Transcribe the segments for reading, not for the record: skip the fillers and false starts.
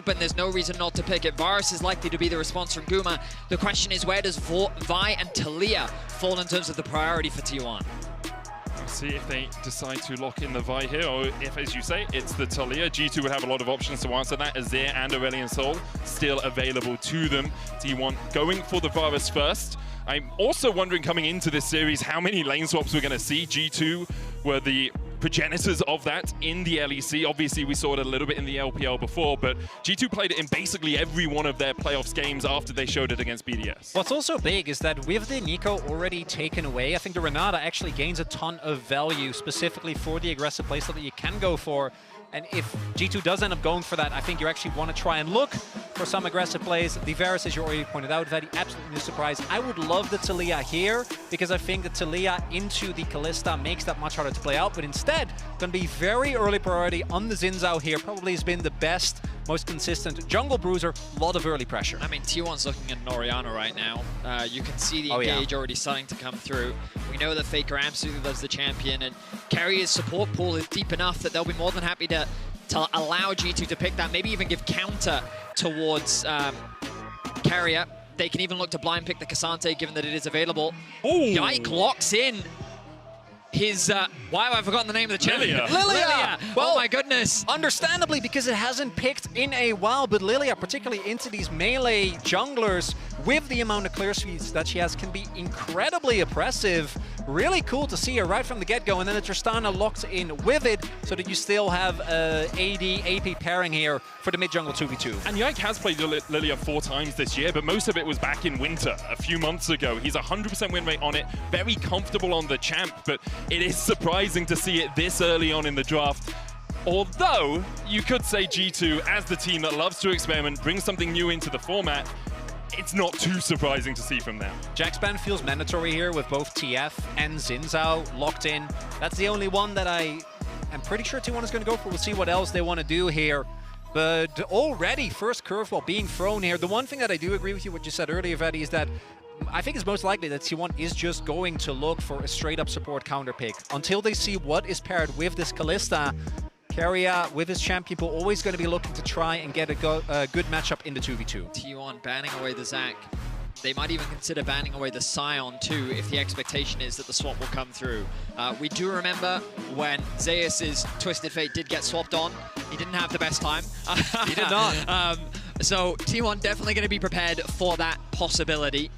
open, there's no reason not to pick it. Varus is likely to be the response from Guma. The question is, where does Vi and Talia fall in terms of the priority for T1? See if they decide to lock in the Vi here, or if, as you say, it's the Talia. G2 would have a lot of options to answer that. Azir and Aurelion Sol still available to them. T1 going for the Varus first. I'm also wondering, coming into this series, how many lane swaps we're going to see. G2 were the progenitors of that in the LEC. Obviously, we saw it a little bit in the LPL before, but G2 played it in basically every one of their playoffs games after they showed it against BDS. What's also big is that with the Nico already taken away, I think the Renata actually gains a ton of value, specifically for the aggressive playstyle that you can go for. And if G2 does end up going for that, I think you actually want to try and look for some aggressive plays. The Varus, as you already pointed out, Vedi, absolutely no surprise. I would love the Talia here, because I think the Talia into the Kalista makes that much harder to play out. But instead, going to be very early priority on the Xin Zhao here. Probably has been the best, most consistent jungle bruiser. A lot of early pressure. I mean, T1's looking at Orianna right now. You can see the engage already starting to come through. We know that Faker absolutely loves the champion, and Carrier's support pool is deep enough that they'll be more than happy to allow G2 to pick that, maybe even give counter towards Carrier. They can even look to blind pick the Cassante, given that it is available. Yike locks in his, why have I forgotten the name of the champion? Lilia! Well, oh my goodness. Understandably, because it hasn't picked in a while, but Lilia, particularly into these melee junglers, with the amount of clear speeds that she has, can be incredibly oppressive. Really cool to see her right from the get-go, and then Tristana locked in with it, so that you still have AD, AP pairing here for the mid-jungle 2v2. And Yike has played Lilia 4 times this year, but most of it was back in winter, a few months ago. He's 100% win rate on it, very comfortable on the champ, but it is surprising to see it this early on in the draft. Although, you could say G2, as the team that loves to experiment, brings something new into the format, it's not too surprising to see from them. Jack's ban feels mandatory here with both TF and Xin Zhao locked in. That's the only one that I am pretty sure T1 is going to go for. We'll see what else they want to do here. But already, first curveball being thrown here. The one thing that I do agree with you, what you said earlier, Vedi, is that I think it's most likely that T1 is just going to look for a straight-up support counter pick. Until they see what is paired with this Kalista, Carrier with his champion pool always going to be looking to try and get a good matchup in the 2v2. T1 banning away the Zac. They might even consider banning away the Scion too, if the expectation is that the swap will come through. We do remember when Zeus's Twisted Fate did get swapped on. He didn't have the best time. He did not. So T1 definitely going to be prepared for that possibility.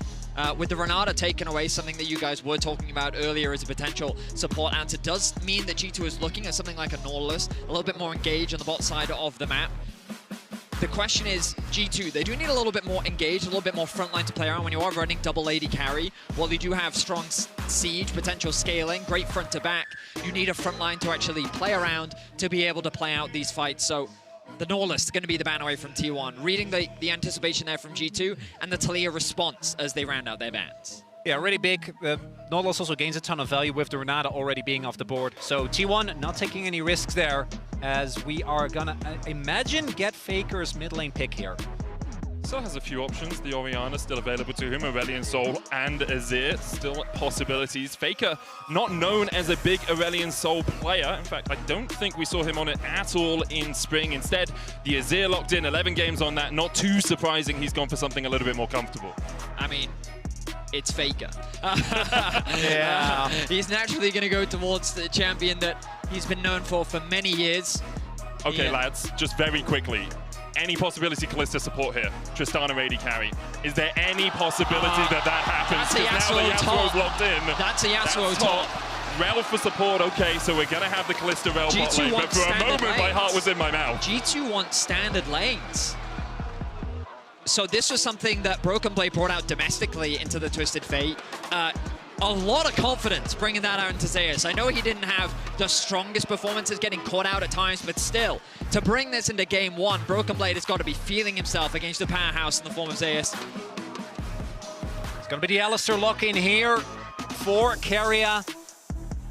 With the Renata taken away, something that you guys were talking about earlier as a potential support answer, does mean that G2 is looking at something like a Nautilus, a little bit more engaged on the bot side of the map. The question is, G2, they do need a little bit more engaged, a little bit more frontline to play around when you are running double AD carry. While they do have strong siege, potential scaling, great front to back, you need a frontline to actually play around to be able to play out these fights. So the Nautilus is going to be the ban away from T1. Reading the anticipation there from G2 and the Talia response as they round out their bans. Yeah, really big. Nautilus also gains a ton of value with the Renata already being off the board. So T1 not taking any risks there, as we are going to, imagine, get Faker's mid lane pick here. Still has a few options. The Orianna still available to him, Aurelion Sol and Azir, still possibilities. Faker, not known as a big Aurelion Sol player. In fact, I don't think we saw him on it at all in spring. Instead, the Azir locked in, 11 games on that. Not too surprising, he's gone for something a little bit more comfortable. I mean, it's Faker. Yeah. He's naturally going to go towards the champion that he's been known for many years. Okay, lads, just very quickly. Any possibility Kalista support here? Tristana AD carry. Is there any possibility that happens? That's a Now the Yasuo Yasuo's top. locked in. That's a Yasuo top. Rel for support, okay, so we're going to have the Kalista Rel bot lane, but for a moment my heart was in my mouth. G2 wants standard lanes. So this was something that Broken Blade brought out domestically into the Twisted Fate. A lot of confidence bringing that out into Zeus. I know he didn't have the strongest performances, getting caught out at times, but still, to bring this into game one, Broken Blade has got to be feeling himself against the powerhouse in the form of Zeus. It's going to be the Alistair lock-in here for Carrier.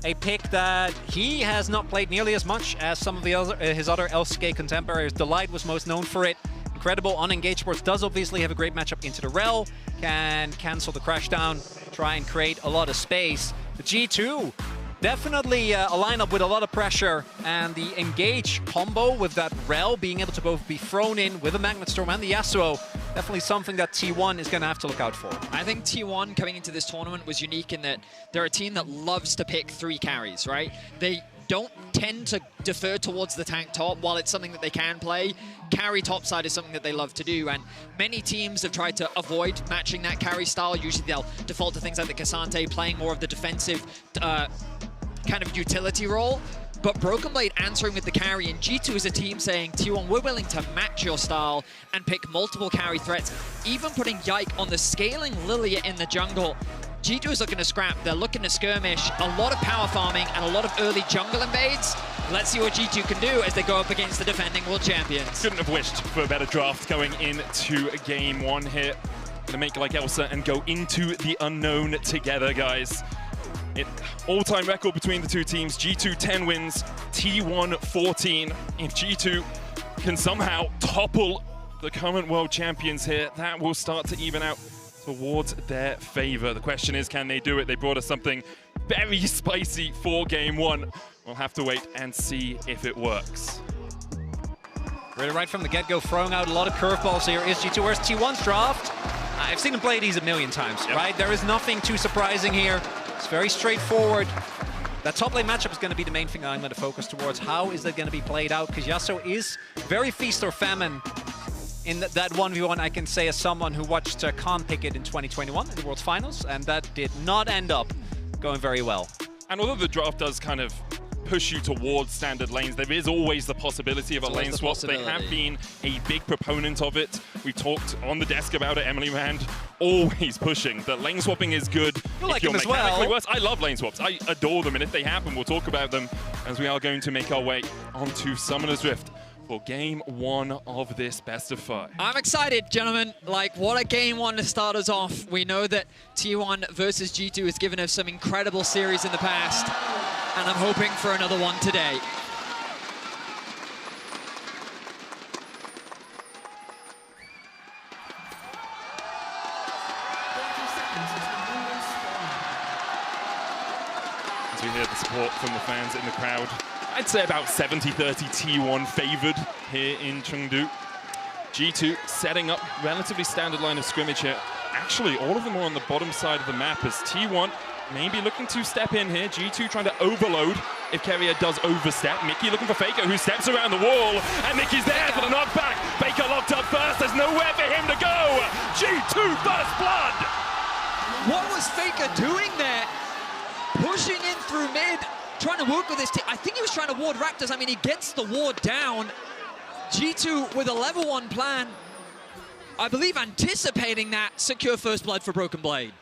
A pick that he has not played nearly as much as some of the his other LCK contemporaries. Delight was most known for it. Incredible on Engage Sports does obviously have a great matchup into the Rel, can cancel the crash down, try and create a lot of space. The G2 Definitely a lineup with a lot of pressure, and the engage combo with that Rel being able to both be thrown in with the Magnet Storm and the Yasuo, definitely something that T1 is going to have to look out for. I think T1 coming into this tournament was unique in that they're a team that loves to pick 3 carries, right? They don't tend to defer towards the tank top. While it's something that they can play, carry topside is something that they love to do, and many teams have tried to avoid matching that carry style. Usually they'll default to things like the Cassante, playing more of the defensive kind of utility role. But Broken Blade answering with the carry, and G2 is a team saying, T1, we're willing to match your style and pick multiple carry threats, even putting Yike on the scaling Lilia in the jungle. G2 is looking to scrap, they're looking to skirmish, a lot of power farming and a lot of early jungle invades. Let's see what G2 can do as they go up against the defending world champions. Couldn't have wished for a better draft going into game 1 here. Gonna make like Elsa and go into the unknown together, guys. All-time record between the two teams, G2 10 wins, T1 14. If G2 can somehow topple the current world champions here, that will start to even out towards their favor. The question is, can they do it? They brought us something very spicy for game 1. We'll have to wait and see if it works. Really right from the get-go, throwing out a lot of curveballs here is G2. Where's T1's draft? I've seen him play these a million times, right? There is nothing too surprising here. It's very straightforward. That top lane matchup is going to be the main thing I'm going to focus towards. How is that going to be played out? Because Yasuo is very feast or famine in that 1v1, I can say, as someone who watched Khan pick it in 2021 in the World Finals, and that did not end up going very well. And although the draft does kind of push you towards standard lanes, there is always the possibility of a lane swap. They have been a big proponent of it. We've talked on the desk about it. Emily Rand always pushing that lane swapping is good. You like them as well. Worse. I love lane swaps. I adore them, and if they happen, we'll talk about them as we are going to make our way onto Summoner's Rift for game 1 of this best of 5. I'm excited, gentlemen. Like, what a game 1 to start us off. We know that T1 versus G2 has given us some incredible series in the past, and I'm hoping for another one today. As we hear the support from the fans in the crowd, I'd say about 70-30 T1 favored here in Chengdu. G2 setting up relatively standard line of scrimmage here. Actually, all of them are on the bottom side of the map as T1 maybe looking to step in here. G2 trying to overload if Carrier does overstep. Mickey looking for Faker, who steps around the wall, and Mickey's there for the knockback. Faker locked up first, there's nowhere for him to go. G2 first blood. What was Faker doing there? Pushing in through mid, trying to work with his team. I think he was trying to ward Raptors. I mean, he gets the ward down. G2 with a level 1 plan. I believe anticipating that, secure first blood for Broken Blade.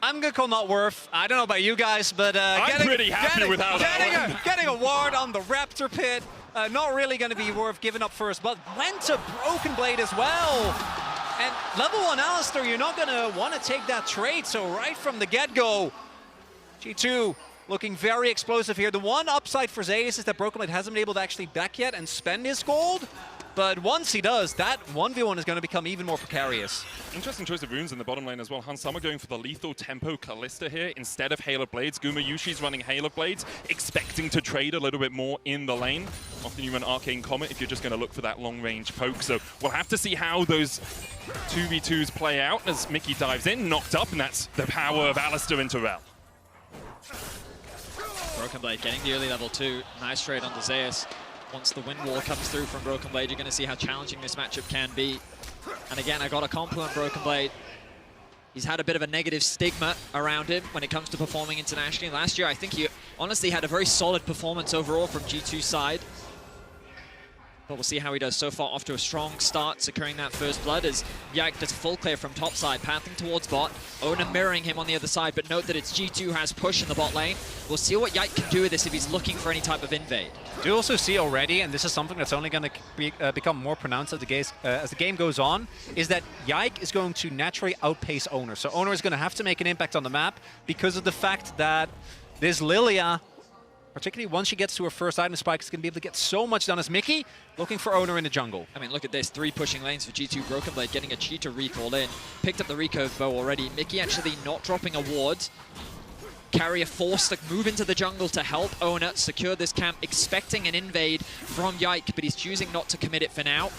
I'm going to call not worth. I don't know about you guys, but I'm pretty happy with how that went. Getting a ward on the Raptor pit, not really going to be worth giving up first, but went to Broken Blade as well. And level 1 Alistair, you're not going to want to take that trade, so right from the get-go, G2 looking very explosive here. The one upside for Zeus is that Broken Blade hasn't been able to actually back yet and spend his gold. But once he does, that 1v1 is going to become even more precarious. Interesting choice of runes in the bottom lane as well. Hansama going for the lethal tempo Kalista here instead of Hail of Blades. Guma Yushi's running Hail of Blades, expecting to trade a little bit more in the lane. Often you run Arcane Comet if you're just going to look for that long-range poke. So we'll have to see how those 2v2s play out as Mickey dives in, knocked up, and that's the power of Alistair into Rel. Broken Blade getting the early level 2. Nice trade onto Zeus. Once the wind wall comes through from Broken Blade, you're going to see how challenging this matchup can be. And again, I got to compliment Broken Blade. He's had a bit of a negative stigma around him when it comes to performing internationally. Last year, I think he honestly had a very solid performance overall from G2's side. But we'll see how he does so far. Off to a strong start, securing that first blood as Yike does full clear from top side, pathing towards bot. Ona mirroring him on the other side, but note that it's G2 who has push in the bot lane. We'll see what Yike can do with this if he's looking for any type of invade. Do also see already, and this is something that's only going to become more pronounced as the game goes on, is that Yike is going to naturally outpace Owner. So Owner is going to have to make an impact on the map because of the fact that this Lilia, particularly once she gets to her first item spike, is going to be able to get so much done as Mickey looking for Owner in the jungle. I mean, look at this. 3 pushing lanes for G2. Broken Blade getting a cheetah recall in. Picked up the recurve bow already. Mickey actually not dropping a ward. Carrier forced to move into the jungle to help Owner secure this camp, expecting an invade from Yike, but he's choosing not to commit it for now.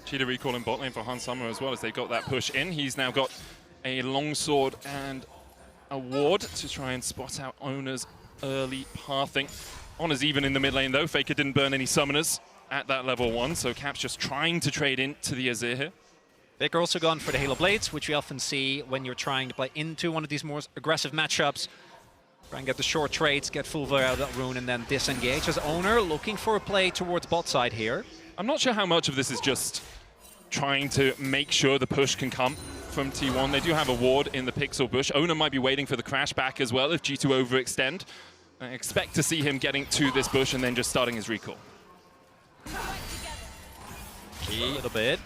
Cheetah recall in bot lane for Hans Summer as well as they got that push in. He's now got a longsword and a ward to try and spot out Owner's early pathing. Honor's even in the mid lane though. Faker didn't burn any summoners at that level 1, so Cap's just trying to trade into the Azir here. Faker also gone for the Halo Blades, which we often see when you're trying to play into one of these more aggressive matchups. Try and get the short trades, get full flare out of that rune, and then disengage. As Owner looking for a play towards bot side here. I'm not sure how much of this is just trying to make sure the push can come from T1. They do have a ward in the Pixel bush. Owner might be waiting for the crash back as well if G2 overextend. I expect to see him getting to this bush and then just starting his recall. A little bit.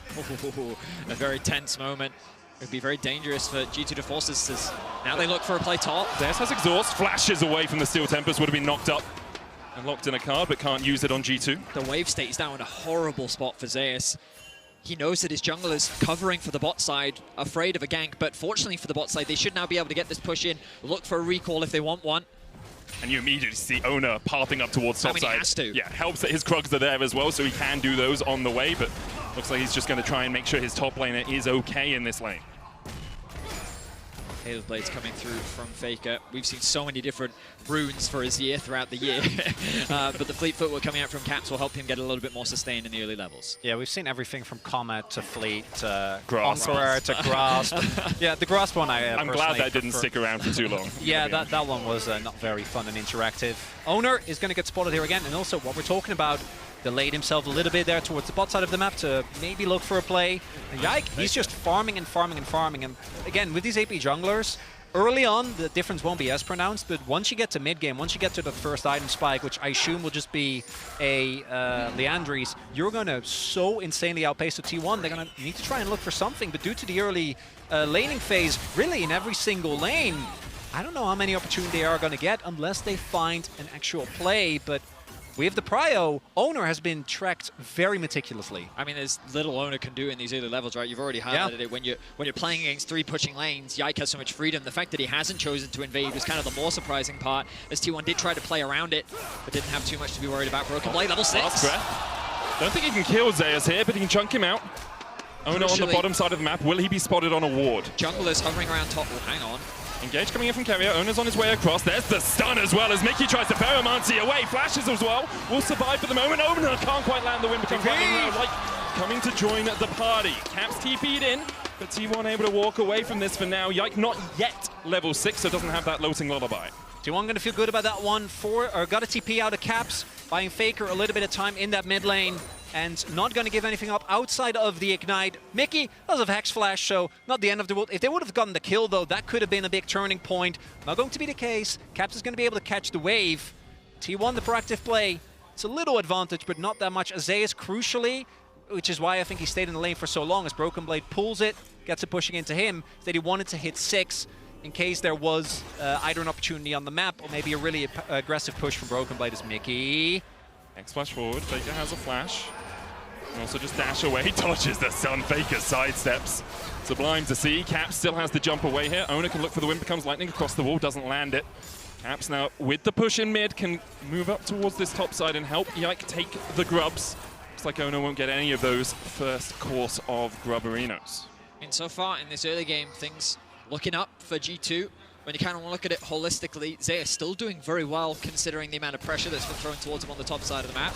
A very tense moment. It would be very dangerous for G2 to force this as now they look for a play top. Zeus has exhaust, flashes away from the Steel Tempest, would have been knocked up and locked in a card, but can't use it on G2. The wave state is now in a horrible spot for Zeus. He knows that his jungle is covering for the bot side, afraid of a gank, but fortunately for the bot side, they should now be able to get this push in, look for a recall if they want one. And you immediately see Owner pathing up towards top side. He has to. Yeah, helps that his Krugs are there as well, so he can do those on the way, but looks like he's just going to try and make sure his top laner is okay in this lane. Halo Blades coming through from Faker. We've seen so many different runes for Azir throughout the year, but the Fleet Footwork coming out from Caps will help him get a little bit more sustained in the early levels. Yeah, we've seen everything from Comet to Fleet to Grasp. Conqueror to Grasp. Yeah, the Grasp one I'm glad that didn't stick around for too long. Yeah, that one was not very fun and interactive. Owner is going to get spotted here again, and also what we're talking about, delayed himself a little bit there towards the bot side of the map to maybe look for a play. And Yike, he's just farming and farming and farming. And again, with these AP junglers, early on, the difference won't be as pronounced, but once you get to mid-game, once you get to the first item spike, which I assume will just be a Leandries, you're going to so insanely outpace the T1, they're going to need to try and look for something. But due to the early laning phase, really in every single lane, I don't know how many opportunities they are going to get unless they find an actual play, but we have the prio. Owner has been tracked very meticulously. I mean, there's little Owner can do in these early levels, right? You've already highlighted it. When you're playing against 3 pushing lanes, Yike has so much freedom. The fact that he hasn't chosen to invade was kind of the more surprising part, as T1 did try to play around it, but didn't have too much to be worried about. Broken Blade, level 6. Last breath. Don't think he can kill Zeus here, but he can chunk him out. Owner on the bottom side of the map. Will he be spotted on a ward? Junglers hovering around top. Oh, hang on. Engage coming in from Carrier. Owner's on his way across. There's the stun as well as Mickey tries to Ferromancy away. Flashes as well. Will survive for the moment. Owner can't quite land. The win becomes lightning round. Like coming to join the party. Caps TP'd in, but T1 able to walk away from this for now. Yike not yet level 6, so doesn't have that Loathing Lullaby. T1 going to feel good about that one. Got a TP out of Caps, buying Faker a little bit of time in that mid lane. And not going to give anything up outside of the Ignite. Mickey does have Hex Flash, so not the end of the world. If they would have gotten the kill, though, that could have been a big turning point. Not going to be the case. Caps is going to be able to catch the wave. T1, the proactive play. It's a little advantage, but not that much. Azir, crucially, which is why I think he stayed in the lane for so long, as Broken Blade pulls it, gets it pushing into him, that he wanted to hit 6 in case there was either an opportunity on the map or maybe a really aggressive push from Broken Blade as Mickey. X flash forward. Faker has a flash. And also just dash away, dodges the stun. Faker sidesteps. Sublime to see. Caps still has the jump away here. Owner can look for the win, becomes lightning across the wall, doesn't land it. Caps now with the push in mid can move up towards this top side and help Yike take the grubs. Looks like Owner won't get any of those first course of Grubberinos. I mean, so far in this early game, things looking up for G2. When you kind of want to look at it holistically, Zay is still doing very well considering the amount of pressure that's been thrown towards him on the top side of the map.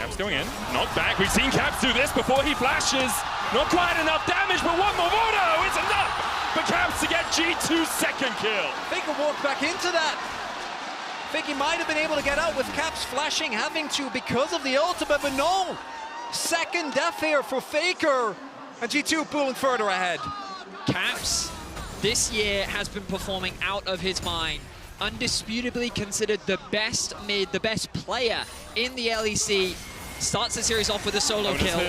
Caps going in, knocked back. We've seen Caps do this before he flashes. Not quite enough damage, but one more auto is enough for Caps to get G2's second kill. Faker walked back into that. Think he might have been able to get out with Caps flashing, having to because of the ultimate, but no. Second death here for Faker, and G2 pulling further ahead. Caps this year has been performing out of his mind. Undisputably considered the best mid, the best player in the LEC. Starts the series off with a solo kill.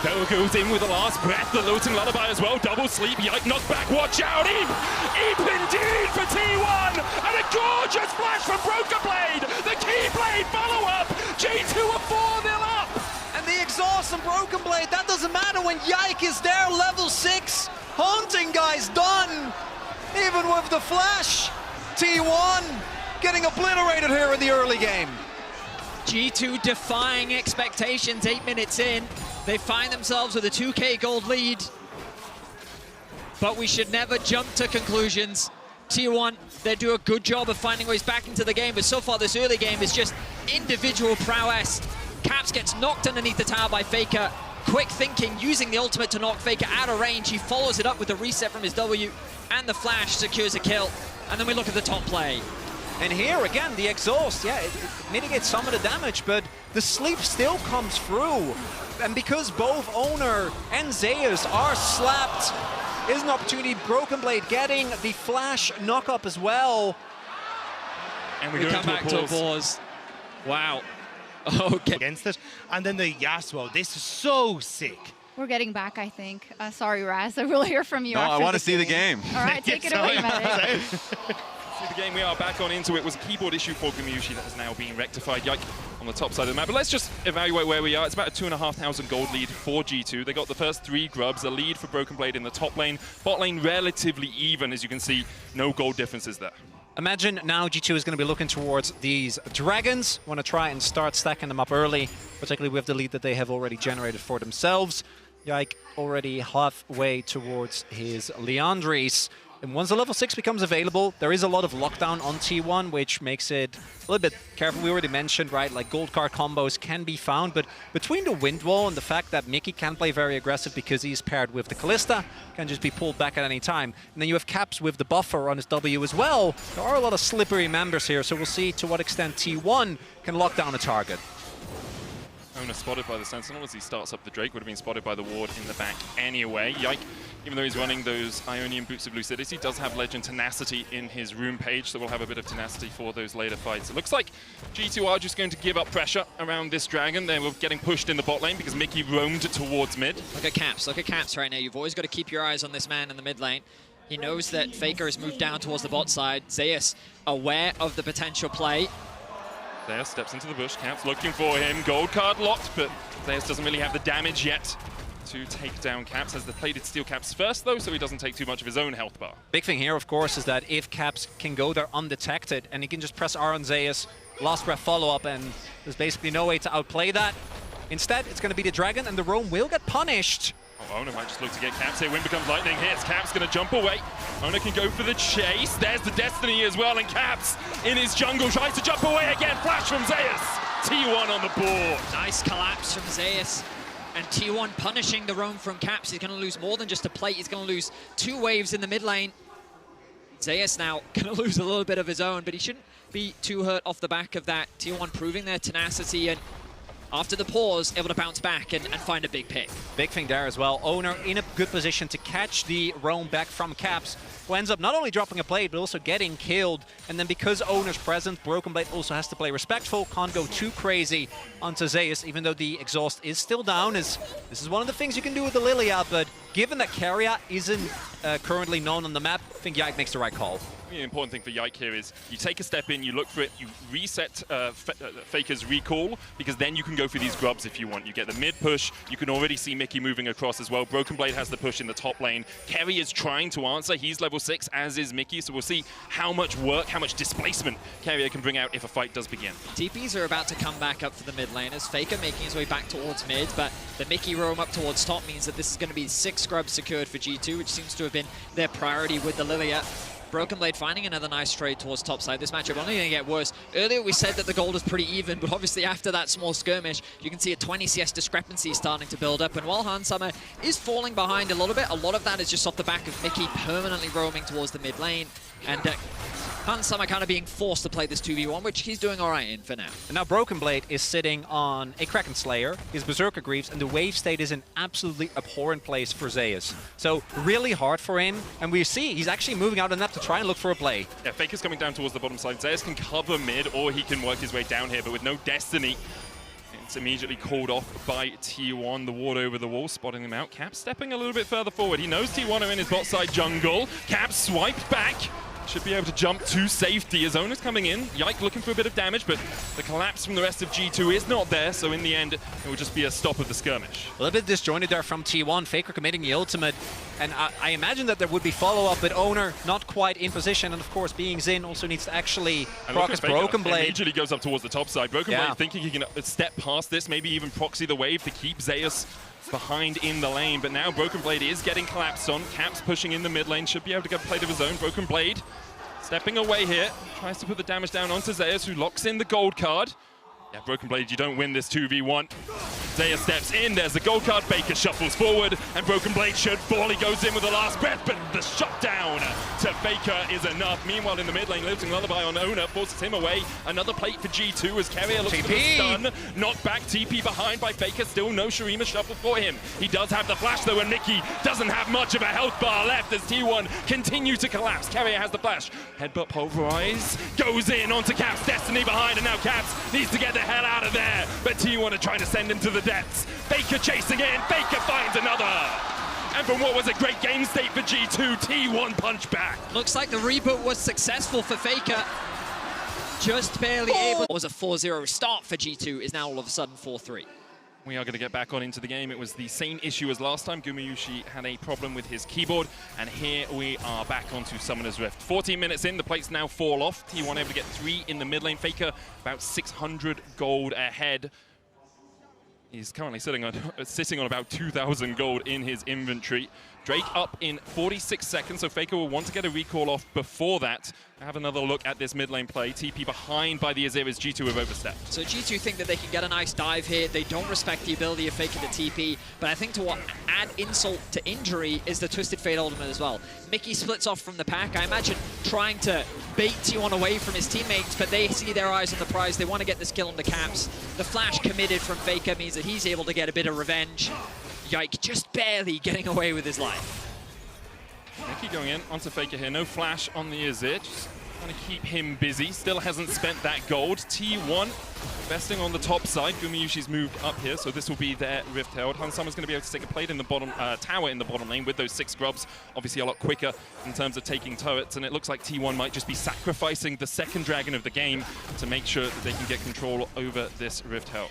Doe goes in with the last breath, the Loathing Lullaby as well. Double sleep, Yike knocked back, watch out, Eep indeed for T1! And a gorgeous flash from Broken Blade! The Keyblade follow-up! G2 are 4-0 up! And the exhaust and Broken Blade, that doesn't matter when Yike is there, level 6. Haunting guy's done. even with the flash. T1 getting obliterated here in the early game. G2 defying expectations 8 minutes in. They find themselves with a 2K gold lead. But we should never jump to conclusions. T1, they do a good job of finding ways back into the game, but so far this early game is just individual prowess. Caps gets knocked underneath the tower by Faker. Quick thinking, using the ultimate to knock Faker out of range. He follows it up with the reset from his W, and the flash secures a kill. And then we look at the top play. And here again, the exhaust, yeah, it mitigates some of the damage, but the sleep still comes through. And because both Owner and Zeus are slapped, is an opportunity. Broken Blade getting the flash knock up as well. And we come back to a pause. Wow. Okay. Against it. And then the Yasuo. This is so sick. We're getting back, I think. Sorry, Raz. I will hear from you. No, after I want to see the game. All right, take it away, Medic. See the game, we are back on into it. It was a keyboard issue for Gamushi that has now been rectified. Yike on the top side of the map. But let's just evaluate where we are. It's about a 2,500 gold lead for G2. They got the first 3 grubs, a lead for Broken Blade in the top lane. Bot lane relatively even, as you can see. No gold differences there. Imagine now G2 is going to be looking towards these dragons. Want to try and start stacking them up early, particularly with the lead that they have already generated for themselves. Yike already halfway towards his Leandris. And once the level 6 becomes available, there is a lot of lockdown on T1, which makes it a little bit careful. We already mentioned, right, like gold card combos can be found, but between the wind wall and the fact that Mickey can play very aggressive because he's paired with the Callista, can just be pulled back at any time. And then you have Caps with the buffer on his W as well. There are a lot of slippery members here, so we'll see to what extent T1 can lock down a target. Owner spotted by the Sentinel as he starts up the Drake, would have been spotted by the ward in the back anyway. Yike, even though he's running those Ionian Boots of Lucidity, does have Legend Tenacity in his room page, so we'll have a bit of tenacity for those later fights. It looks like G2 are just going to give up pressure around this dragon. They were getting pushed in the bot lane because Mickey roamed towards mid. Look at Caps right now. You've always got to keep your eyes on this man in the mid lane. He knows that Faker has moved down towards the bot side. Zeus aware of the potential play. Zeus steps into the bush, Caps looking for him, gold card locked, but Zeus doesn't really have the damage yet to take down Caps, as the plated steel Caps first though, so he doesn't take too much of his own health bar. Big thing here, of course, is that if Caps can go there undetected and he can just press R on Zeus, last breath follow-up, and there's basically no way to outplay that. Instead, it's going to be the dragon, and the roam will get punished. Oh, Owner might just look to get Caps here. Wind becomes lightning, hits. Caps going to jump away. Owner can go for the chase. There's the Destiny as well, and Caps in his jungle tries to jump away again. Flash from Zeus. T1 on the board. Nice collapse from Zeus. And T1 punishing the roam from Caps. He's going to lose more than just a plate. He's going to lose 2 waves in the mid lane. Zeus now going to lose a little bit of his own, but he shouldn't be too hurt off the back of that. T1 proving their tenacity, and after the pause, able to bounce back and find a big pick. Big thing there as well. Owner in a good position to catch the roam back from Caps, who ends up not only dropping a plate, but also getting killed. And then because Owner's present, Broken Blade also has to play respectful, can't go too crazy onto Zeus, even though the exhaust is still down. This is one of the things you can do with the Lilia, but given that Carrier isn't currently known on the map, I think Yike makes the right call. The important thing for Yike here is you take a step in, you look for it, you reset Faker's recall, because then you can go for these grubs if you want. You get the mid push, you can already see Mickey moving across as well. Broken Blade has the push in the top lane. Kerry is trying to answer, he's level 6, as is Mickey, so we'll see how much work, how much displacement Carrier can bring out if a fight does begin. TPs are about to come back up for the mid laners. Faker making his way back towards mid, but the Mickey roam up towards top means that this is going to be 6 scrubs secured for G2, which seems to have been their priority with the Lilia. Broken Blade finding another nice trade towards top side. This matchup only going to get worse. Earlier we said that the gold was pretty even, but obviously after that small skirmish, you can see a 20 CS discrepancy starting to build up. And while Hansama is falling behind a little bit, a lot of that is just off the back of Mickey permanently roaming towards the mid lane. And Hansama kind of being forced to play this 2v1, which he's doing all right in for now. And now Broken Blade is sitting on a Kraken Slayer, his Berserker Greaves, and the wave state is an absolutely abhorrent place for Zeus. So really hard for him, and we see he's actually moving out on that to try and look for a play. Yeah, Faker's coming down towards the bottom side. Zeus can cover mid, or he can work his way down here, but with no Destiny, it's immediately called off by T1. The ward over the wall, spotting him out. Cap stepping a little bit further forward. He knows T1 are in his bot side jungle. Cap swiped back. should be able to jump to safety as Ona's coming in. Yike looking for a bit of damage, but the collapse from the rest of G2 is not there, so in the end, it will just be a stop of the skirmish. A little bit disjointed there from T1. Faker committing the ultimate, and I imagine that there would be follow-up, but Owner not quite in position, and of course, being Xin also needs to actually proc his Broken Blade. Immediately goes up towards the top side. Broken Blade thinking he can step past this, maybe even proxy the wave to keep Zeus behind in the lane, but now Broken Blade is getting collapsed on. Caps pushing in the mid lane, should be able to get a plate of his own. Broken Blade stepping away here, tries to put the damage down onto Zeus, who locks in the gold card. Yeah, Broken Blade, you don't win this 2v1. Zeus steps in, there's the gold card, Faker shuffles forward, and Broken Blade should fall. He goes in with the last breath, but the shutdown to Faker is enough. Meanwhile, in the mid lane, Lifting Lullaby on Ona forces him away. Another plate for G2 as Carrier looks for the stun. Knocked back, TP behind by Faker, still no Shurima shuffle for him. He does have the flash though, and Mickey doesn't have much of a health bar left as T1 continue to collapse. Carrier has the flash. Headbutt pulverize, goes in onto Caps, Destiny behind, and now Caps needs to get the hell out of there, but T1 are trying to send him to the depths. Faker chasing in, Faker finds another. And from what was a great game state for G2, T1 punch back. Looks like the reboot was successful for Faker. Just barely able. It was a 4-0 start for G2, is now all of a sudden 4-3. We are going to get back on into the game. It was the same issue as last time. Gumayushi had a problem with his keyboard, and here we are back onto Summoner's Rift. 14 minutes in, the plates now fall off. T1 able to get 3 in the mid lane. Faker about 600 gold ahead. He's currently sitting on about 2,000 gold in his inventory. Drake up in 46 seconds, so Faker will want to get a recall off before that. Have another look at this mid lane play. TP behind by the Azir as G2 have overstepped. So G2 think that they can get a nice dive here. They don't respect the ability of Faker to TP, but I think to what add insult to injury is the Twisted Fate ultimate as well. Mickey splits off from the pack. I imagine trying to bait T1 away from his teammates, but they see their eyes on the prize. They want to get this kill on the Caps. The flash committed from Faker means that he's able to get a bit of revenge. Yike, just barely getting away with his life. Mickey going in onto Faker here. No flash on the Azir. Just trying to keep him busy. Still hasn't spent that gold. T1 investing on the top side. Gumayushi's moved up here, so this will be their Rift Herald. Hansama's going to be able to take a plate in the bottom tower in the bottom lane with those 6 scrubs. Obviously a lot quicker in terms of taking turrets, and it looks like T1 might just be sacrificing the second dragon of the game to make sure that they can get control over this Rift Herald.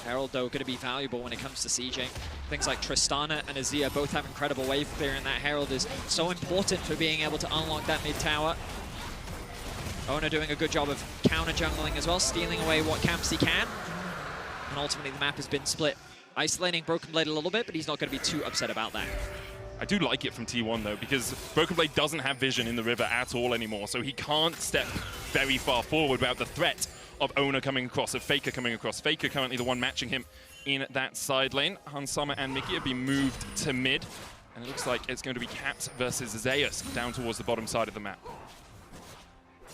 Herald, though, going to be valuable when it comes to sieging. Things like Tristana and Azir both have incredible wave clear, and that Herald is so important for being able to unlock that mid tower. Ona doing a good job of counter-jungling as well, stealing away what camps he can. And ultimately, the map has been split. Isolating Broken Blade a little bit, but he's not going to be too upset about that. I do like it from T1 though, because Broken Blade doesn't have vision in the river at all anymore, so he can't step very far forward without the threat of Ona coming across, of Faker coming across. Faker currently the one matching him in that side lane. Hansama and Mickey have been moved to mid, and it looks like it's going to be Caps versus Zeus down towards the bottom side of the map.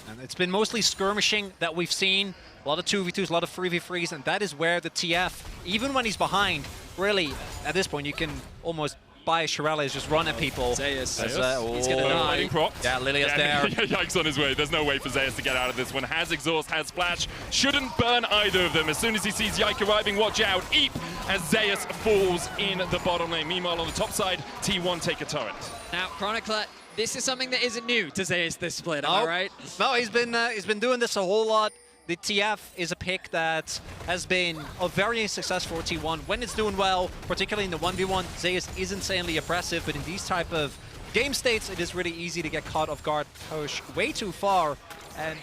And it's been mostly skirmishing that we've seen. A lot of 2v2s, a lot of 3v3s, and that is where the TF, even when he's behind, really, at this point, you can almost buy Shirelles, just run at people. Zeus. He's going to die. Yeah, Lilia's there. Yikes on his way. There's no way for Zeus to get out of this one. Has exhaust, has flash. Shouldn't burn either of them. As soon as he sees Yike arriving, watch out. Eep as Zeus falls in the bottom lane. Meanwhile, on the top side, T1 take a turret. Now, Chronicler, this is something that isn't new to Zeus this split, am I right? No, he's been doing this a whole lot. The TF is a pick that has been very successful for T1 when it's doing well, particularly in the 1v1. Zeus is insanely oppressive, but in these type of game states, it is really easy to get caught off guard, push way too far. And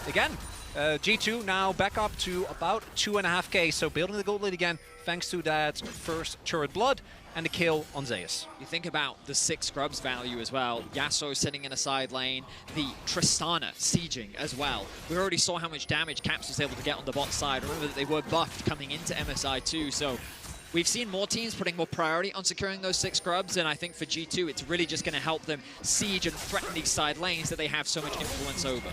again, G2 now back up to about 2.5k, so building the gold lead again, thanks to that first turret blood and the kill on Zeus. You think about the 6 scrubs value as well. Yasuo sitting in a side lane, the Tristana sieging as well. We already saw how much damage Caps was able to get on the bot side. Remember that they were buffed coming into MSI too, so we've seen more teams putting more priority on securing those 6 scrubs, and I think for G2, it's really just going to help them siege and threaten these side lanes that they have so much influence over.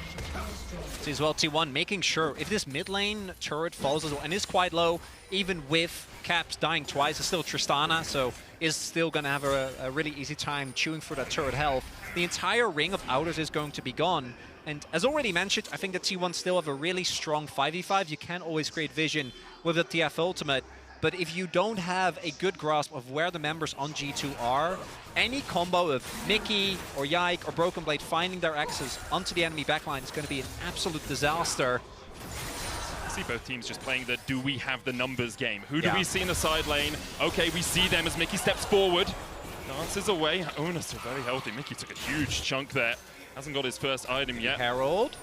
See as well, T1 making sure if this mid lane turret falls as well, and is quite low, even with Caps dying twice, it's still Tristana, so is still going to have a really easy time chewing for that turret health. The entire ring of outers is going to be gone, and as already mentioned, I think that T1 still have a really strong 5v5. You can always create vision with the TF ultimate. but if you don't have a good grasp of where the members on G2 are, any combo of Mickey or Yike or Broken Blade finding their access onto the enemy backline is going to be an absolute disaster. I see both teams just playing the do we have the numbers game. Who do we see in the side lane? Okay, we see them as Mickey steps forward. Dances away. Ona's still very healthy. Mickey took a huge chunk there. Hasn't got his first item yet. Herald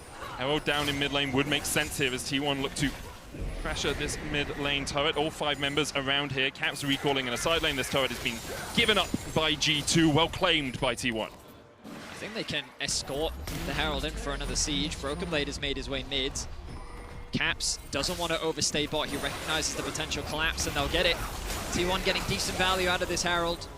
down in mid lane would make sense here as T1 look to pressure this mid lane turret. All 5 members around here. Caps recalling in a side lane. This turret has been given up by G2. Well claimed by T1. I think they can escort the Herald in for another siege. Broken Blade has made his way mid. Caps doesn't want to overstay bot. He recognizes the potential collapse and they'll get it. T1 getting decent value out of this Herald.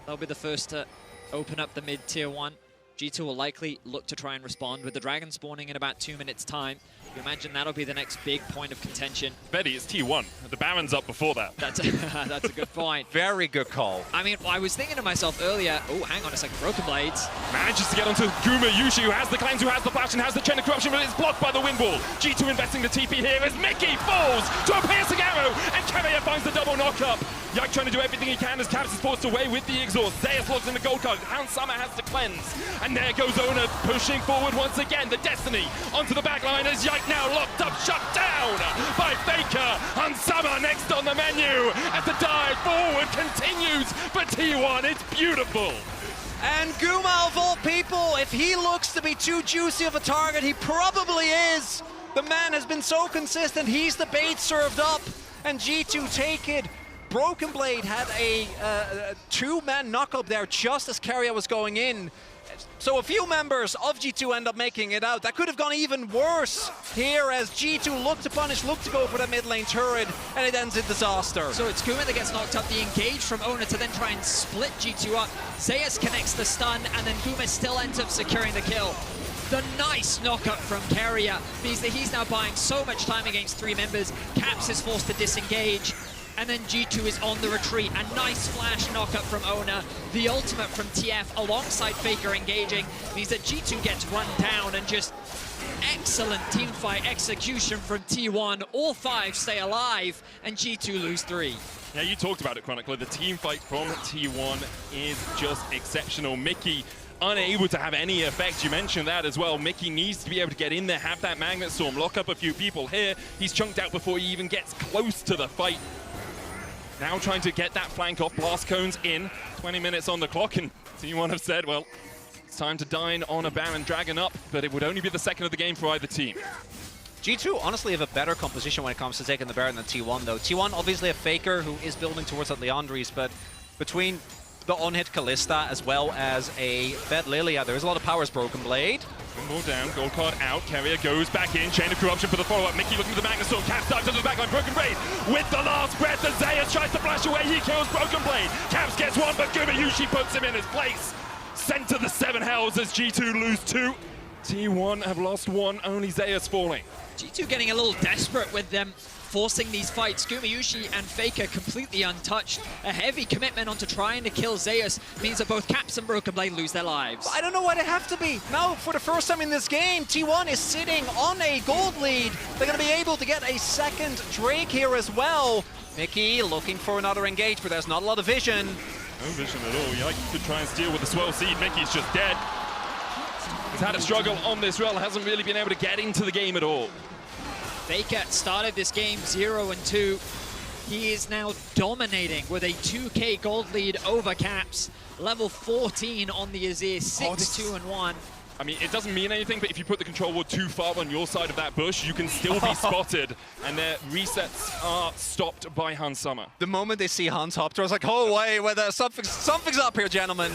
They'll be the first to open up the mid tier 1. G2 will likely look to try and respond with the dragon spawning in about 2 minutes time. You imagine that'll be the next big point of contention. Betty, it's T1. The Baron's up before that. That's a good point. Very good call. I mean, I was thinking to myself earlier, oh, hang on a second, Broken Blades. Manages to get onto Guma Yushi, who has the cleanse, who has the flash, and has the chain of corruption, but it's blocked by the wind wall. G2 investing the TP here as Mickey falls to a piercing arrow, and Carrier finds the double knock-up. Yike trying to do everything he can as Caps is forced away with the exhaust. Zeus logs in the gold card. Hans Summer has to cleanse. And there goes Ona pushing forward once again. The Destiny onto the back line as Yike now locked up, shut down by Faker. Hans Summer next on the menu as the dive forward continues for T1. It's beautiful. And Guma, of all people, if he looks to be too juicy of a target, he probably is. The man has been so consistent. He's the bait served up. And G2 take it. Broken Blade had a 2-man knock-up there just as Carrier was going in. So a few members of G2 end up making it out. That could have gone even worse here as G2 looked to punish, looked to go for the mid lane turret, and it ends in disaster. So it's Guma that gets knocked up, the engage from Ona to then try and split G2 up. Zeus connects the stun, and then Guma still ends up securing the kill. The nice knockup from Carrier means that he's now buying so much time against 3 members. Caps is forced to disengage. And then G2 is on the retreat. A nice flash knockup from Ona. The ultimate from TF alongside Faker engaging means that G2 gets run down, and just excellent teamfight execution from T1. All 5 stay alive and G2 lose 3. Yeah, you talked about it, Chronicler. The team fight from T1 is just exceptional. Mickey unable to have any effect. You mentioned that as well. Mickey needs to be able to get in there, have that Magnet Storm, lock up a few people here. He's chunked out before he even gets close to the fight. Now trying to get that flank off. Blast cones in. 20 minutes on the clock, and T1 have said, well, it's time to dine on a Baron Dragon up, but it would only be the second of the game for either team. G2 honestly have a better composition when it comes to taking the Baron than T1, though. T1 obviously a Faker who is building towards that Leandries, but between the on-hit Kalista as well as a Fed Lilia, there is a lot of power as Broken Blade. One more down, gold card out, Carrier goes back in, chain of corruption for the follow-up. Mickey looking for the Magnet Storm, Caps dives into the backline, Broken Blade with the last breath as Zeus tries to flash away, he kills Broken Blade. Caps gets one, but Guma Yushi puts him in his place. Sent to the 7 hells as G2 lose 2. T1 have lost 1, only Zeus falling. G2 getting a little desperate with them forcing these fights. Guma Yushi and Faker completely untouched. A heavy commitment onto trying to kill Zeus means that both Caps and Broken Blade lose their lives. I don't know why they have to be. Now, for the first time in this game, T1 is sitting on a gold lead. They're going to be able to get a second Drake here as well. Mickey looking for another engage, but there's not a lot of vision. No vision at all. Yike could try and steal with the swell seed. Mickey's just dead. He's had a struggle on this run, hasn't really been able to get into the game at all. Faker started this game 0-2. He is now dominating with a 2k gold lead over Caps. Level 14 on the Azir, 6-2-1. I mean, it doesn't mean anything, but if you put the control ward too far on your side of that bush, you can still be spotted, and their resets are stopped by Hans Summer. The moment they see Hans Hopter, I was like, oh, wait, something's up here, gentlemen.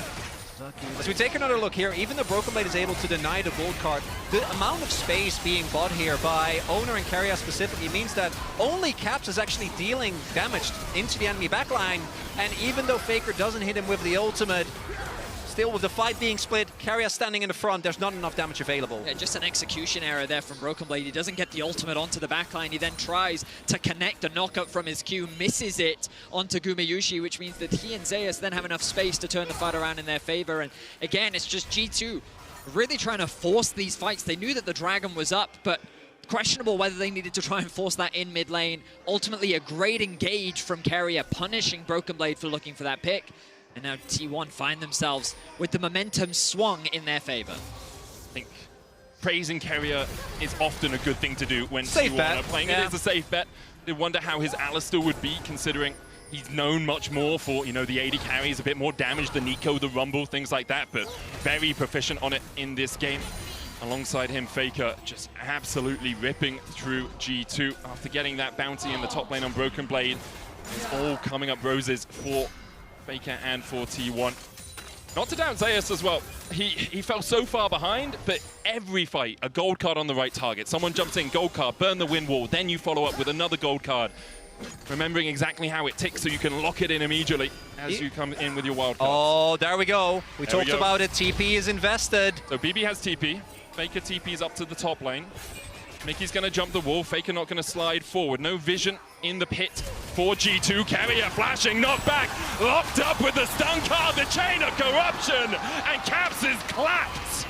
As we take another look here, even though Broken Blade is able to deny the gold card, the amount of space being bought here by Owner and Carrier specifically means that only Caps is actually dealing damage into the enemy backline, and even though Faker doesn't hit him with the ultimate, still with the fight being split, Carrier standing in the front, there's not enough damage available. Yeah, just an execution error there from Broken Blade. He doesn't get the ultimate onto the backline. He then tries to connect a knockup from his Q, misses it onto Guma Yushi, which means that he and Zeus then have enough space to turn the fight around in their favor. And again, it's just G2 really trying to force these fights. They knew that the Dragon was up, but questionable whether they needed to try and force that in mid lane. Ultimately, a great engage from Keria, punishing Broken Blade for looking for that pick. And now T1 find themselves with the momentum swung in their favor. I think praising Keria is often a good thing to do when Safe T1 bet. are playing. Yeah. It is a safe bet. I wonder how his Alistar would be, considering he's known much more for, you know, the AD carries, a bit more damage, the Nico, the Rumble, things like that, but very proficient on it in this game. Alongside him, Faker just absolutely ripping through G2 after getting that bounty in the top lane on Broken Blade. It's all coming up roses for Faker and for T1. Not to doubt Zeus as well. He fell so far behind, but every fight, a gold card on the right target. Someone jumps in, gold card, burn the wind wall, then you follow up with another gold card. Remembering exactly how it ticks so you can lock it in immediately as you come in with your wild cards. Oh, there we go. We There we talked go. about it. TP is invested. So BB has TP. Faker TP's up to the top lane. Mickey's going to jump the wall. Faker not going to slide forward. No vision in the pit for G2. Keria flashing, knocked back, locked up with the stun card, the chain of corruption, and Caps is clapped.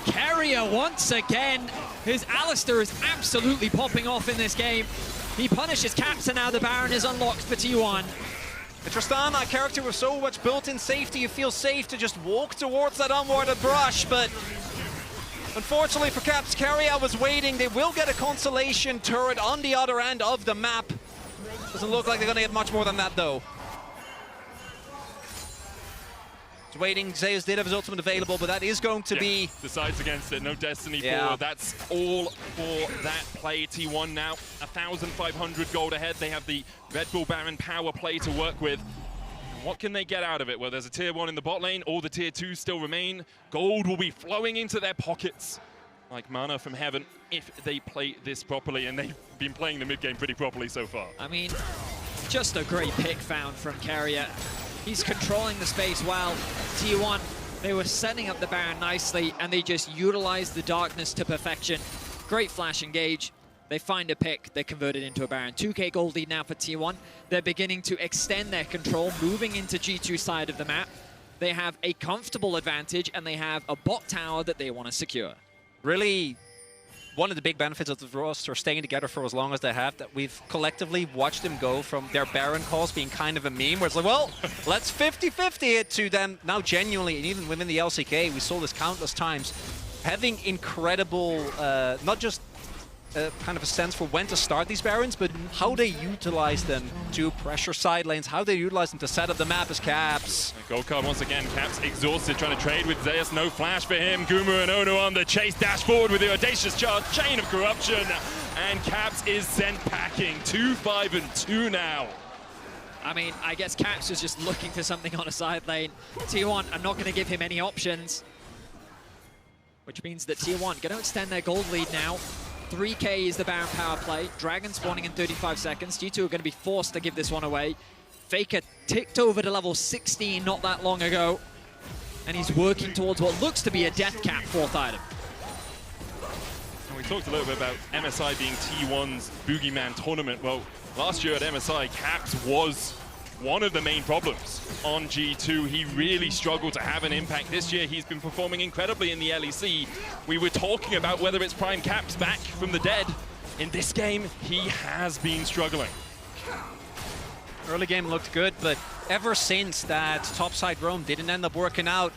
Keria once again. His Alistar is absolutely popping off in this game. He punishes Caps, and now the Baron is unlocked for T1. Tristan, that character with so much built-in safety, you feel safe to just walk towards that unwarded brush, but unfortunately for Caps, Keria was waiting. They will get a consolation turret on the other end of the map. Doesn't look like they're going to get much more than that, though. It's waiting. Zeus did have his ultimate available, but that is going to be... Decides against it. No Destiny Yeah. forward. That's all for that play. T1 now 1,500 gold ahead. They have the Red Bull Baron power play to work with. What can they get out of it? Well, there's a tier 1 in the bot lane. All the tier 2s still remain. Gold will be flowing into their pockets like manna from heaven if they play this properly, and they've been playing the mid game pretty properly so far. I mean, just a great pick found from Keria. He's controlling the space well. T1, they were setting up the Baron nicely, and they just utilized the darkness to perfection. Great flash engage. They find a pick, they convert it into a Baron. 2k gold lead now for T1. They're beginning to extend their control, moving into G2 side of the map. They have a comfortable advantage, and they have a bot tower that they want to secure. Really, one of the big benefits of the roster staying together for as long as they have, that we've collectively watched them go from their Baron calls being kind of a meme, where it's like, well, let's 50-50 it, to them now genuinely, and even within the LCK, we saw this countless times, having incredible, not just kind of a sense for when to start these Barons, but how they utilize them to pressure side lanes, how they utilize them to set up the map as Caps. Gold card once again. Caps exhausted, trying to trade with Zeus. No flash for him. Guma and Ono on the chase. Dash forward with the audacious charge. Chain of corruption. And Caps is sent packing. 2-5-2 now. I mean, I guess Caps was just looking for something on a side lane. T1 are not going to give him any options, which means that T1 going to extend their gold lead now. 3k is the Baron power play. Dragon spawning in 35 seconds. G2 are going to be forced to give this one away. Faker ticked over to level 16 not that long ago, and he's working towards what looks to be a death cap 4th item. And we talked a little bit about MSI being T1's Boogeyman tournament. Well, last year at MSI, Caps was one of the main problems on G2. He really struggled to have an impact. This year, he's been performing incredibly in the LEC. We were talking about whether it's Prime Caps back from the dead. In this game, he has been struggling. Early game looked good, but ever since that topside roam didn't end up working out,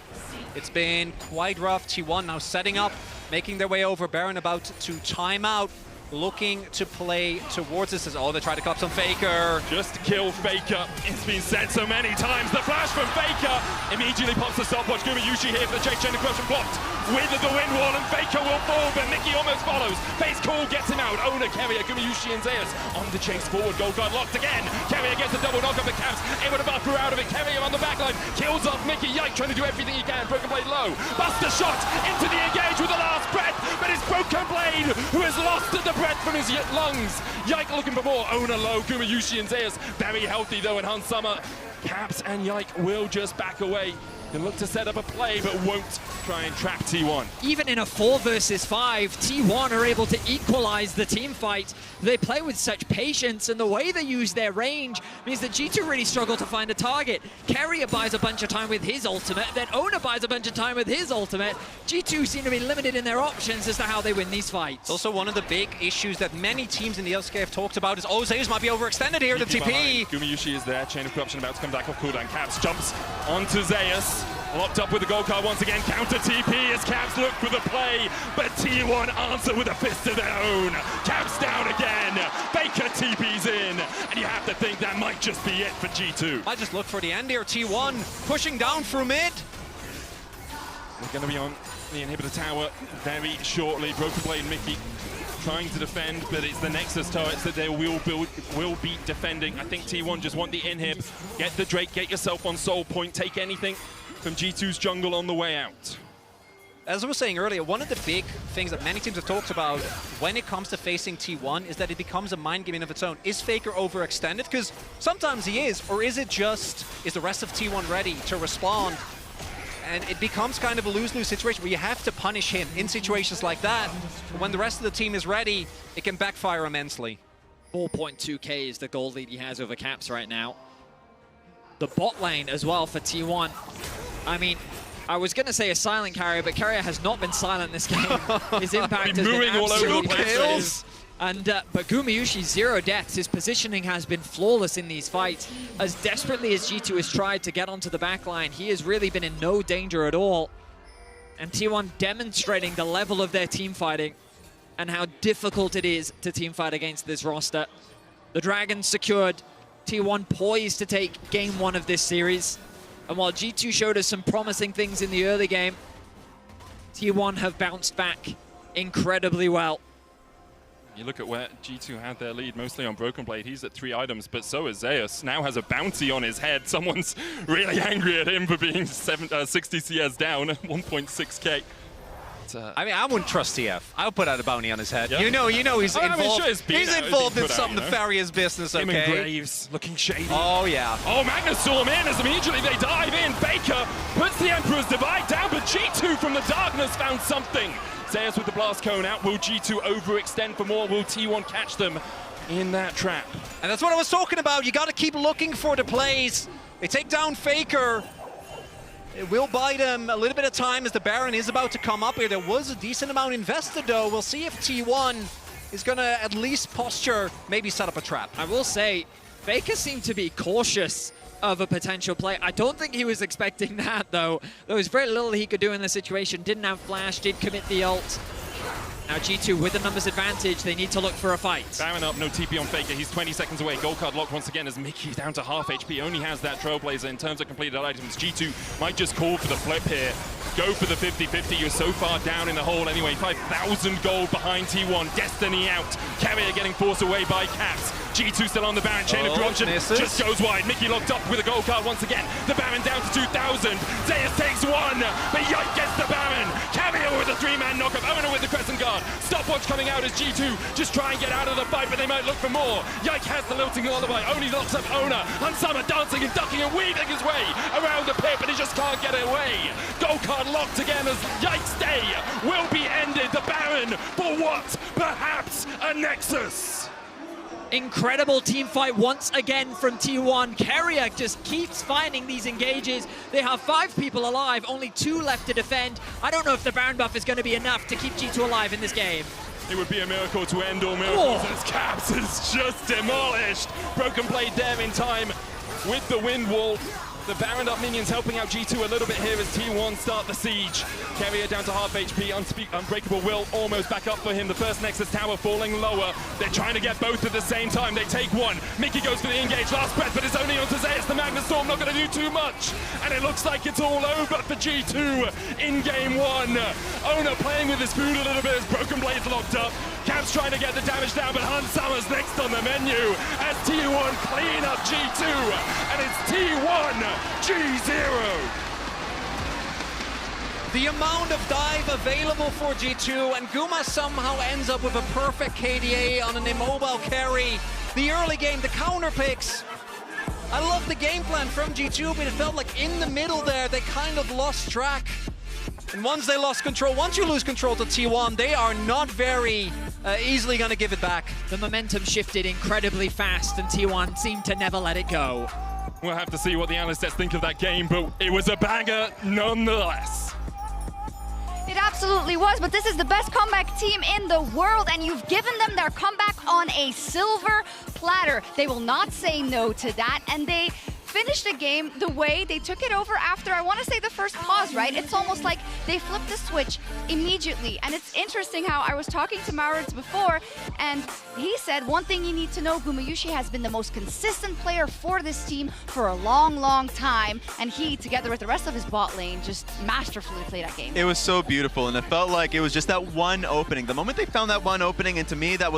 it's been quite rough. T1 now setting up, making their way over. Baron about to time out, looking to play towards this. Oh, they try to cop some Faker. Just to kill Faker. It's been said so many times. The flash from Faker immediately pops the stopwatch. Gumayushi here for the chase chain of corruption blocked with the wind wall, and Faker will fall, but Mickey almost follows. Face call gets him out. Owner, Keria, Gumayushi, and Zeus on the chase forward. Gold guard locked again. Keria gets a double knock of the Caps, able to buffer out of it. Keria on the backline kills off Mickey. Yike trying to do everything he can. Broken Blade low. Buster shot into the engage with the last breath, but it's Broken Blade who has lost the breath from his lungs. Yike looking for more. Owner low. Gumayushi and Zeus very healthy though, and Hans Summer. Caps and Yike will just back away. Can look to set up a play, but won't try and trap T1. Even in a 4 versus 5, T1 are able to equalize the team fight. They play with such patience, and the way they use their range means that G2 really struggle to find a target. Carrier buys a bunch of time with his ultimate, then Owner buys a bunch of time with his ultimate. G2 seem to be limited in their options as to how they win these fights. Also, one of the big issues that many teams in the LCK have talked about is, oh, Zeus might be overextended here to TP. Gumayushi is there, Chain of Corruption about to come back off cooldown. Caps jumps onto Zeus. Locked up with the gold card once again, counter TP as Caps look for the play, but T1 answer with a fist of their own. Caps down again, Faker TP's in, and you have to think that might just be it for G2. I just look for the end here, T1 pushing down through mid. They're going to be on the inhibitor tower very shortly. Broken Blade Mickey trying to defend, but it's the Nexus turrets that they will be defending. I think T1 just want the inhib, get the Drake, get yourself on Soul Point, take anything from G2's jungle on the way out. As I was saying earlier, one of the big things that many teams have talked about when it comes to facing T1 is that it becomes a mind game in of its own. Is Faker overextended? Because sometimes he is, or is it just, is the rest of T1 ready to respond? And it becomes kind of a lose-lose situation where you have to punish him in situations like that. But when the rest of the team is ready, it can backfire immensely. 4.2k is the gold lead he has over Caps right now. The bot lane as well for T1. I mean, I was going to say a silent carrier, but carrier has not been silent this game. His impact has been absolutely massive. And but Gumayushi's 0 deaths, his positioning has been flawless in these fights. As desperately as G2 has tried to get onto the backline, he has really been in no danger at all. And T1 demonstrating the level of their team fighting and how difficult it is to team fight against this roster. The Dragons secured, T1 poised to take game 1 of this series. And while G2 showed us some promising things in the early game, T1 have bounced back incredibly well. You look at where G2 had their lead, mostly on Broken Blade. He's at 3 items, but so is Zeus. Now has a bounty on his head. Someone's really angry at him for being 60 CS down, 1.6k. I mean, I wouldn't trust TF. I'll put out a bounty on his head. Yeah. You know he's involved. I mean, sure he's involved in some nefarious business, okay? Him and Graves looking shady. Oh, yeah. Oh, Magnus Storm in as immediately they dive in. Baker puts the Emperor's Divide down, but G2 from the darkness found something. Zeus with the blast cone out. Will G2 overextend for more? Will T1 catch them in that trap? And that's what I was talking about. You got to keep looking for the plays. They take down Faker. It will buy them a little bit of time as the Baron is about to come up here. There was a decent amount invested, though. We'll see if T1 is going to at least posture, maybe set up a trap. I will say, Faker seemed to be cautious of a potential play. I don't think he was expecting that, though. There was very little he could do in the situation. Didn't have flash, did commit the ult. Now G2 with the numbers advantage, they need to look for a fight. Baron up, no TP on Faker, he's 20 seconds away. Gold card locked once again as Mickey down to half HP, only has that Trailblazer in terms of completed items. G2 might just call for the flip here. Go for the 50-50, you're so far down in the hole anyway. 5,000 gold behind T1, Destiny out. Carrier getting forced away by Caps. G2 still on the Baron, Chain of Corruption just goes wide. Mickey locked up with a gold card once again. The Baron down to 2,000. Zeus takes 1, but Yike gets the Baron. Carrier with a 3-man knockup, Owner with the Crescent Guard. Stopwatch coming out as G2 just try and get out of the fight, but they might look for more. Yike has the lilting lullaby, only locks up Owner. Unsummer dancing and ducking and weaving his way around the pit, but he just can't get away. Gold card locked again as Yike's day will be ended. The Baron for what? Perhaps a Nexus. Incredible team fight once again from T1. Carrier just keeps finding these engages. They have 5 people alive, only 2 left to defend. I don't know if the Baron buff is going to be enough to keep G2 alive in this game. It would be a miracle to end all miracles as Caps is just demolished. Broken Blade there in time with the wind wall. The Baron up minions helping out G2 a little bit here as T1 start the siege. Carrier down to half HP, Unbreakable Will almost back up for him. The first Nexus tower falling lower. They're trying to get both at the same time. They take 1. Mickey goes for the engage, last breath, but it's only onto Zeus. The Magnus Storm not going to do too much. And it looks like it's all over for G2 in game 1. Owner playing with his food a little bit as Broken Blade's locked up. Caps trying to get the damage down, but Hans Summers next on the menu as T1 clean up G2. And it's T1 G0. The amount of dive available for G2, and Guma somehow ends up with a perfect KDA on an immobile carry. The early game, the counter picks, I love the game plan from G2, but it felt like in the middle there, they kind of lost track. And once they lost control, once you lose control to T1, they are not very easily going to give it back. The momentum shifted incredibly fast, and T1 seemed to never let it go. We'll have to see what the analysts think of that game, but it was a banger nonetheless. It absolutely was, but this is the best comeback team in the world, and you've given them their comeback on a silver platter. They will not say no to that, and they finished the game the way they took it over after, I want to say, the first pause, right? It's almost like they flipped the switch immediately. And it's interesting how I was talking to Maurits before, and he said, one thing you need to know, Gumayusi has been the most consistent player for this team for a long, long time. And he, together with the rest of his bot lane, just masterfully played that game. It was so beautiful, and it felt like it was just that one opening. The moment they found that one opening, and to me, that was